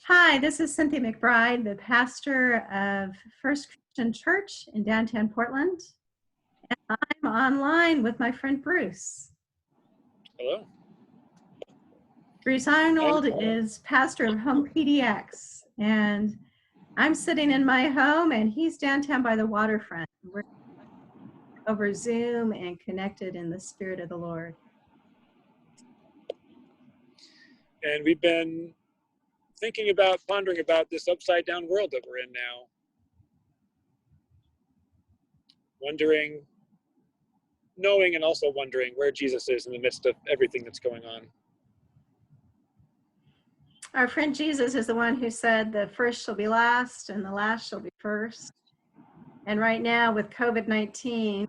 Hi, this is Cynthia McBride, the pastor of First Christian Church in downtown Portland. And I'm online with my friend Bruce. Hello. Bruce Arnold is pastor of HOMEpdx, and I'm sitting in my home and he's downtown by the waterfront. We're over Zoom and connected in the Spirit of the Lord. And we've been pondering about this upside down world that we're in now. Knowing and also wondering where Jesus is in the midst of everything that's going on. Our friend Jesus is the one who said the first shall be last and the last shall be first. And right now with COVID-19,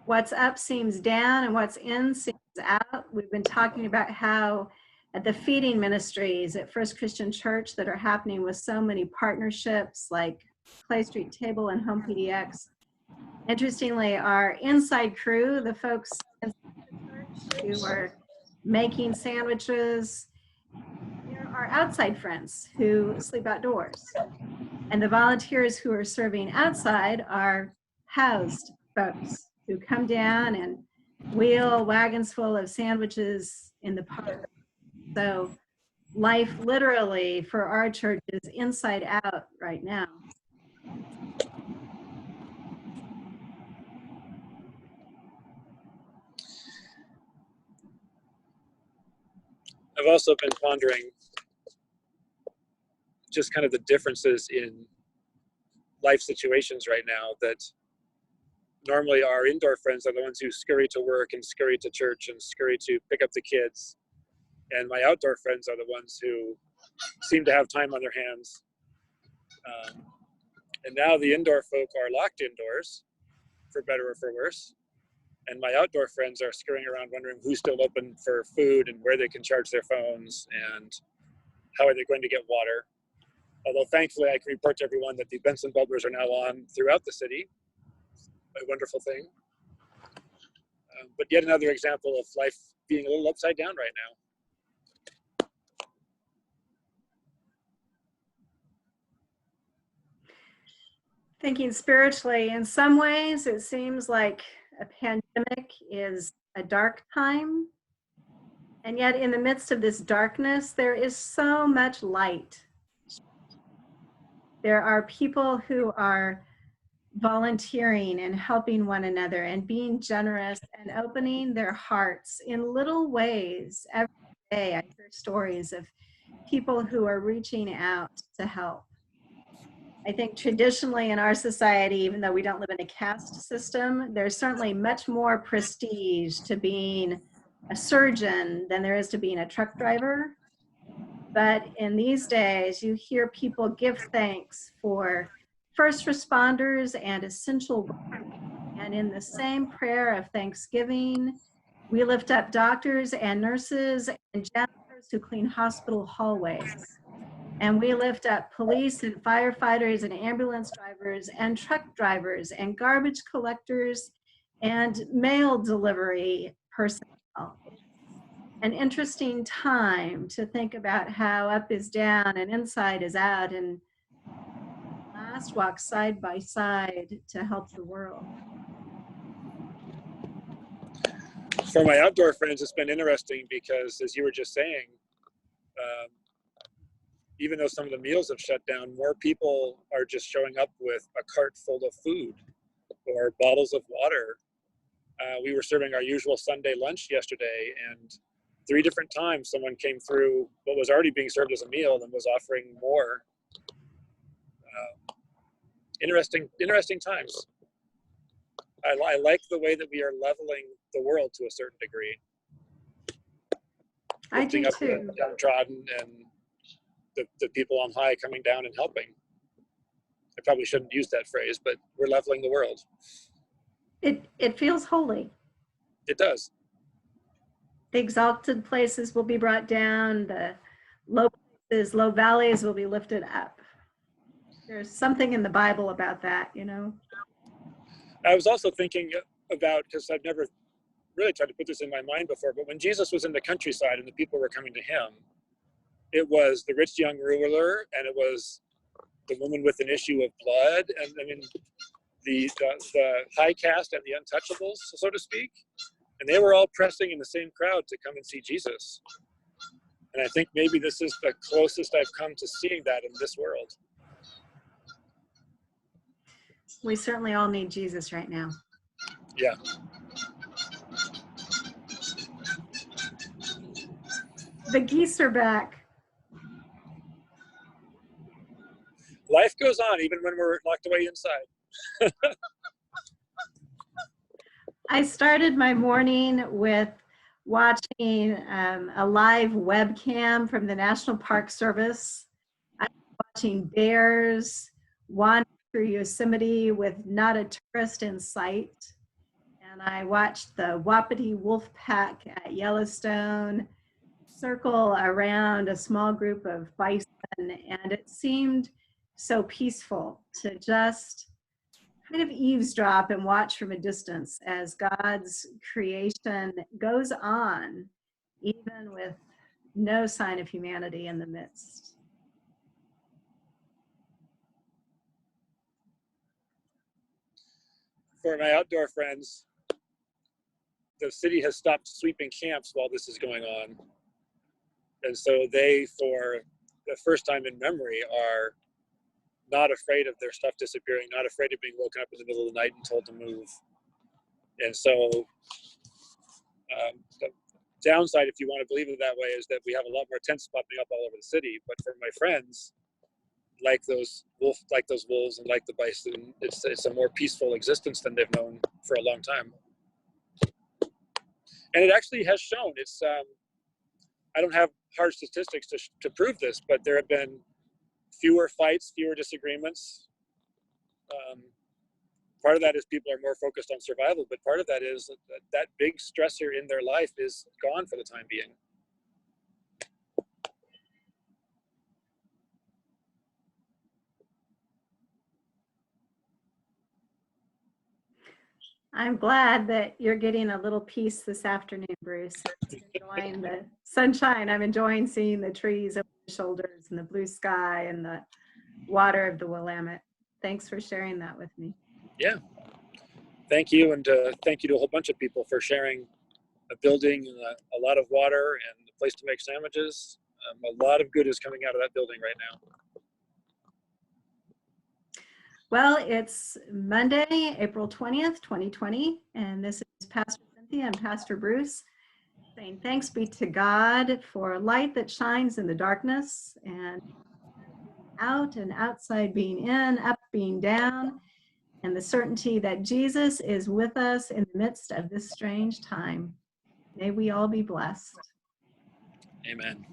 what's up seems down and what's in seems out. We've been talking about how at the feeding ministries at First Christian Church that are happening with so many partnerships like Clay Street Table and HOMEpdx. Interestingly, our inside crew, the folks inside the church who are making sandwiches, there are outside friends who sleep outdoors. And the volunteers who are serving outside are housed folks who come down and wheel wagons full of sandwiches in the park. So life literally for our church is inside out right now. I've also been pondering just kind of the differences in life situations right now, that normally our indoor friends are the ones who scurry to work and scurry to church and scurry to pick up the kids. And my outdoor friends are the ones who seem to have time on their hands. And now the indoor folk are locked indoors, for better or for worse. And my outdoor friends are scurrying around wondering who's still open for food and where they can charge their phones and how are they going to get water. Although thankfully I can report to everyone that the Benson bulbers are now on throughout the city. A wonderful thing. But yet another example of life being a little upside down right now. Thinking spiritually, in some ways, it seems like a pandemic is a dark time. And yet in the midst of this darkness, there is so much light. There are people who are volunteering and helping one another and being generous and opening their hearts in little ways. Every day I hear stories of people who are reaching out to help. I think traditionally in our society, even though we don't live in a caste system, there's certainly much more prestige to being a surgeon than there is to being a truck driver. But in these days, you hear people give thanks for first responders and essential workers. And in the same prayer of thanksgiving, we lift up doctors and nurses and janitors who clean hospital hallways. And we lift up police and firefighters and ambulance drivers and truck drivers and garbage collectors and mail delivery personnel. An interesting time to think about how up is down and inside is out, and last walk side by side to help the world. For my outdoor friends, it's been interesting because, as you were just saying, even though some of the meals have shut down, more people are just showing up with a cart full of food or bottles of water. We were serving our usual Sunday lunch yesterday, and 3 different times someone came through what was already being served as a meal and was offering more. Interesting times. I like the way that we are leveling the world to a certain degree. I do up too. The downtrodden and the people on high coming down and helping. I probably shouldn't use that phrase, but we're leveling the world. It feels holy. It does. The exalted places will be brought down. The low places, low valleys will be lifted up. There's something in the Bible about that, you know. I was also thinking about, because I've never really tried to put this in my mind before, but when Jesus was in the countryside and the people were coming to him, it was the rich young ruler, and it was the woman with an issue of blood, and I mean the high caste and the untouchables, so to speak, and they were all pressing in the same crowd to come and see Jesus. And I think maybe this is the closest I've come to seeing that in this world. We certainly all need Jesus right now. Yeah. The geese are back. Life goes on even when we're locked away inside. I started my morning with watching a live webcam from the National Park Service. I was watching bears wander through Yosemite with not a tourist in sight. And I watched the Wapiti wolf pack at Yellowstone circle around a small group of bison, and it seemed so peaceful to just kind of eavesdrop and watch from a distance as God's creation goes on, even with no sign of humanity in the midst. For my outdoor friends, the city has stopped sweeping camps while this is going on. And so they, for the first time in memory, are not afraid of their stuff disappearing, not afraid of being woken up in the middle of the night and told to move. And so the downside, if you want to believe it that way, is that we have a lot more tents popping up all over the city. But for my friends, like those wolves and like the bison, it's a more peaceful existence than they've known for a long time. And it actually has shown. It's I don't have hard statistics to prove this, but there have been fewer fights, fewer disagreements. Part of that is people are more focused on survival, but part of that is that big stressor in their life is gone for the time being. I'm glad that you're getting a little peace this afternoon, Bruce. Enjoying the sunshine. I'm enjoying seeing the trees over the shoulders and the blue sky and the water of the Willamette. Thanks for sharing that with me. Yeah. Thank you, and thank you to a whole bunch of people for sharing a building, a lot of water, and a place to make sandwiches. A lot of good is coming out of that building right now. Well, it's Monday, April 20th, 2020, and this is Pastor Cynthia and Pastor Bruce saying thanks be to God for light that shines in the darkness, and out and outside being in, up being down, and the certainty that Jesus is with us in the midst of this strange time. May we all be blessed. Amen.